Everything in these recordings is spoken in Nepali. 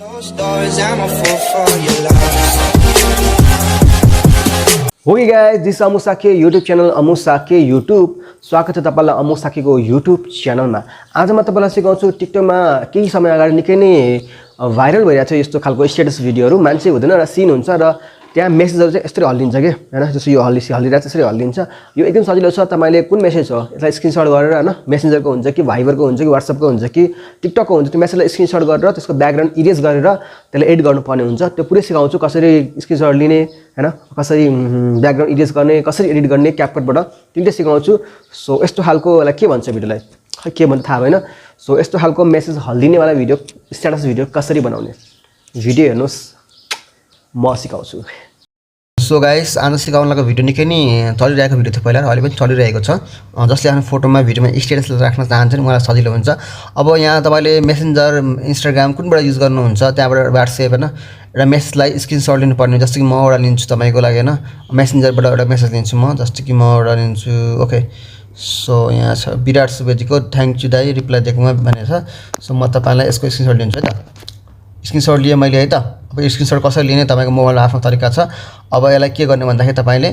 Hey guys, this is Amu Shakya YouTube channel Amu Shakya YouTube. स्वागत छ तपाईलाई अमु साकीको YouTube च्यानलमा। आज म तपाईलाई सिकाउँछु टिकटकमा केही समय अगाडि निकै नै भाइरल भइरहेछ यस्तो खालको स्टेटस भिडियोहरु। मान्छे हुँदैन र सिन हुन्छ र त्यहाँ मेसेजहरु चाहिँ यसरी हल्लिन्छ के हैन, जस्तो यो हल्लिरहेछ यसरी हल्लिन्छ। यो एकदम सजिलो छ। तपाईले कुन मेसेज हो यसलाई स्क्रिनशट गरेर हैन, मेसेन्जरको हुन्छ कि भाइबरको हुन्छ कि व्हाट्सएपको हुन्छ कि टिकटकको हुन्छ, त्यो मेसेजलाई स्क्रिनशट गरेर त्यसको ब्याकग्राउन्ड इरेज गरेर त्यसलाई एडिट गर्नुपर्ने हुन्छ। त्यो पुरै सिकाउँछु कसरी स्क्रिनशट लिने हैन, कसरी ब्याकग्राउन्ड इरेज गर्ने, कसरी एडिट गर्ने क्यापकटबाट तिनटै सिकाउँछु। सो यस्तो खालकोलाई के भन्छ भिडियोलाई के भन्छ थाहा भएन। सो यस्तो खालको मेसेज हल्दिने वाला भिडियो स्ट्याटस भिडियो कसरी बनाउने भिडियो हेर्नुस्, म सिकाउँछु। सो गाइस, आज सिकाउन लागेको भिडियो निकै नै चलिरहेको भिडियो थियो पहिला र अहिले पनि चलिरहेको छ। जसले आफ्नो फोटोमा भिडियोमा स्टेटस राख्न चाहन्छ नि उहाँलाई सजिलो हुन्छ। अब यहाँ तपाईले मेसेन्जर इन्स्टाग्राम कुनबाट युज गर्नुहुन्छ, त्यहाँबाट व्हाट्सएप हैन एउटा मेसेजलाई स्क्रिनशट लिनुपर्ने। जस्तो कि म एउटा लिन्छु तपाईको लागि हैन, मेसेन्जरबाट एउटा मेसेज लिन्छु म। जस्तो कि म एउटा लिन्छु, ओके। सो यहाँ छ विराट सुवेदीको थ्यांक यू दाइ रिप्लाई दिएकोमा भनेछ। सो म तपाईलाई यसको स्क्रिनशट लिन्छु है त। स्क्रिनशट लिए मैले है त। अब स्क्रिनशट कसरी लिने तपाईको मोबाइलमा आफ्नो तरिका छ। अब यसलाई के गर्ने भन्दाखेरि तपाईले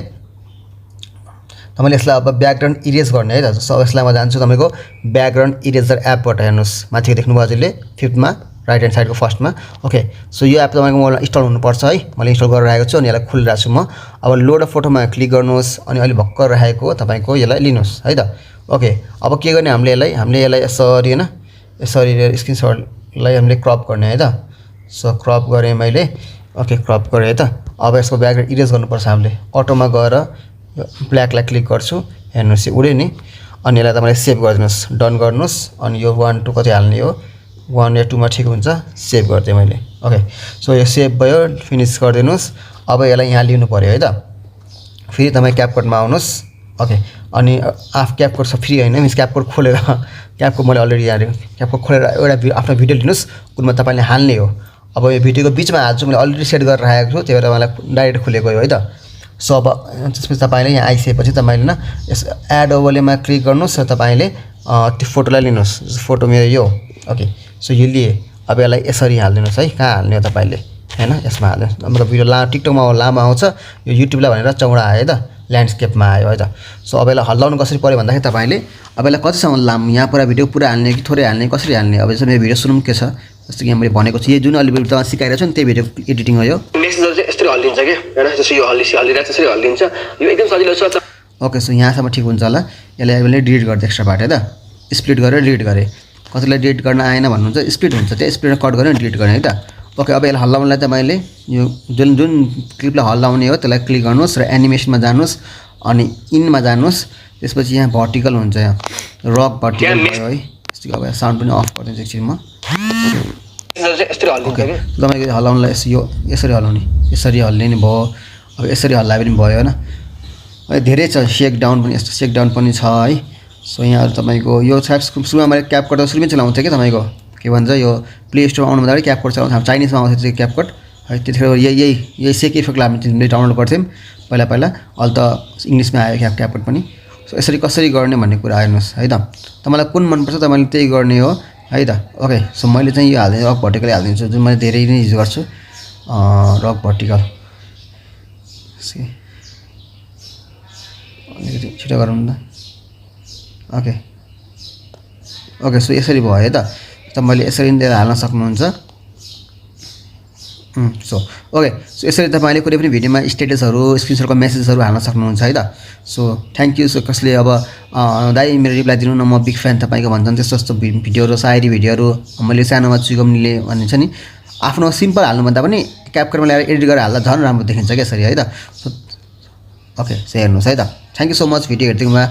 यसलाई अब ब्याकग्राउन्ड इरेज गर्ने है त। सो यसलाई म जान्छु तपाईको ब्याकग्राउन्ड इरेजर एपबाट। हेर्नुस् माथि देख्नु भयो हजुरले फिफ्थमा राइट ह्यान्ड साइडको फर्स्टमा। ओके, सो यो एप तपाईको मोबाइलमा इन्स्टल हुनुपर्छ है। मैले इन्स्टल गरेर राखेको छु अनि यसलाई खोलिरहेको छु म। अब लोड अ फोटोमा क्लिक गर्नुहोस् अनि अहिले भक्कर राखेको तपाईको यसलाई लिनुस् है त। ओके, अब के गर्ने हामीले यसलाई यसरी हैन, यसरी स्क्रिनशटलाई हामीले क्रप गर्ने है त। सो क्रप गरेँ मैले। ओके, क्रप गरेँ है त। अब यसको ब्याकग्राउन्ड इरेज गर्नुपर्छ हामीले। अटोमा गएर यो ब्ल्याकलाई क्लिक गर्छु, हेर्नुस् यो उड्यो नि। अनि यसलाई तपाईले सेभ गरिदिनुस्, डन गर्नुस्। अनि यो 1 2 कति हाल्ने हो, 1 या 2 मा ठिक हुन्छ। सेभ गर्दै मैले। ओके, सो यो सेभ भयो, फिनिश गरिदिनुस्। अब यसलाई यहाँ लिनु पर्यो है त। फेरि तपाई क्यापकटमा आउनुस्। ओके, अनि क्यापकट छ फ्री हैन, मिन्स क्यापकट खोलेर क्यापकट मैले अलरेडी यहाँ क्यापकट खोलेर एउटा आफ्नो भिडियो लिनुस् कुनमा तपाईले हाल्ने हो। अब यो भिडियोको बीचमा हाल्छु, मैले अलरेडी सेट गरेर राखेको छु, त्यही भएर मलाई डाइरेक्ट खुलेको हो है त। सो अब त्यसपछि तपाईले यहाँ आइसकेपछि तपाईले न यस एड ओभरलेमा क्लिक गर्नुस् र तपाईले त्यो फोटोलाई लिनुस्। फोटो मेरो यो। ओके, सो यो लिए। अब यसलाई यसरी हाल्दिनुस् है। कहाँ हाल्ने हो तपाईले हैन, यसमा हाल्नु। मतलब भिडियो टिकटकमा लामो आउँछ, यो युट्युबलाई भनेर चौडा आयो है त, ल्यान्डस्केपमा आयो है त। सो अब यसलाई हल्लाउनु कसरी पर्यो भन्दाखेरि तपाईले अब यसलाई कतिसम्म लामो, यहाँ पुरा भिडियो पुरा हाल्ने कि थोरै हाल्ने, कसरी हाल्ने। अब जस्तो मेरो भिडियो सुनौँ के छ। जस्तो कि यहाँ मैले भनेको छु, यो जुन अलि तपाईँ सिकाइरहेको छु नि त्यही भिडियो एडिटिङ हो यो। मेसेजहरु चाहिँ यसरी हल्लिन्छ के हैन, जस्तो यो हल्लिरहेछ यसरी हल्लिन्छ। यो एकदम सजिलो छ। ओके, सो यहाँसम्म ठिक हुन्छ होला। यसलाई मैले डिलिट गर्दै एक्स्ट्रा पार्ट है त, स्प्लिट गरेर डिलिट गरेँ। कतिलाई डिलिट गर्न आएन भन्नुहुन्छ, स्प्लिट हुन्छ, त्यो स्प्लिट कट गरेर डिलिट गर्ने है त। ओके, अब यसलाई हल्लाउनलाई त मैले यो जुन क्लिपलाई हल्लाउने हो त्यसलाई क्लिक गर्नुहोस् र एनिमेसनमा जानुहोस् अनि इनमा जानुहोस्। त्यसपछि यहाँ भर्टिकल हुन्छ, यहाँ रक भर्टिकल भयो है। यस्तो अब साउन्ड पनि अफ गरिदिन्छु एकछिन म। ओके, तपाईको हल्लाउनलाई यसरी हल्लाउने, यसरी हल्लिने भयो। अब यसरी हल्लाए पनि भयो हैन। धेरै छ, शेक डाउन पनि, यस्तो शेक डाउन पनि छ है। सो यहाँ तपाईको यो सुरुमा मैले क्यापकट सुरुमै चलाउँथेँ कि तपाईको के भन्छ यो प्ले स्टोरमा आउनु भन्दा क्यापकट चलाउँथेँ। चाइनिजमा आउँथ्यो त्यो क्यापकट है। त्यतिखेर यही सेक इफेक्टलाई हामीले डाउनलोड गर्थ्यौँ पहिला। अहिले त इङ्ग्लिसमा आयो क्यापकट पनि। सो यसरी कसरी गर्ने भन्ने कुरा हेर्नुहोस् है त। तपाईँलाई कुन मनपर्छ तपाईँले त्यही गर्ने हो है त। ओके, सो मैले चाहिँ यो हाल्दिन्छु, रक भर्टिकल हालिदिन्छु, जुन मैले धेरै नै युज गर्छु, रक भर्टिकल। अलिकति छिटो गरौँ न। ओके, ओके, सो यसरी भयो है त। मैले यसरी हाल्न सक्नुहुन्छ। सो ओके, सो यसरी तपाईले कुनै पनि भिडियोमा स्टेटसहरु, स्क्रिनशटको मेसेजहरु हाल्न सक्नुहुन्छ है त। So thank you. सो कसले अब दाइ मेरो रिप्लाई दिनु न, म बिग फ्यान तपाईको भन्छन्, त्यस्तो भिडियोहरु, सायरी भिडियोहरु मैले सानोमा चुगम्नीले भनिन्छ नि, आफ्नो सिम्पल हाल्नु भन्दा पनि क्यापकटमा ल्याएर एडिट गरेर हाल्दा झन् राम्रो देखिन्छ के यसरी है त। सो ओके, सो हेर्नुस् है त। Thank you so much video हेर्दिनुमा।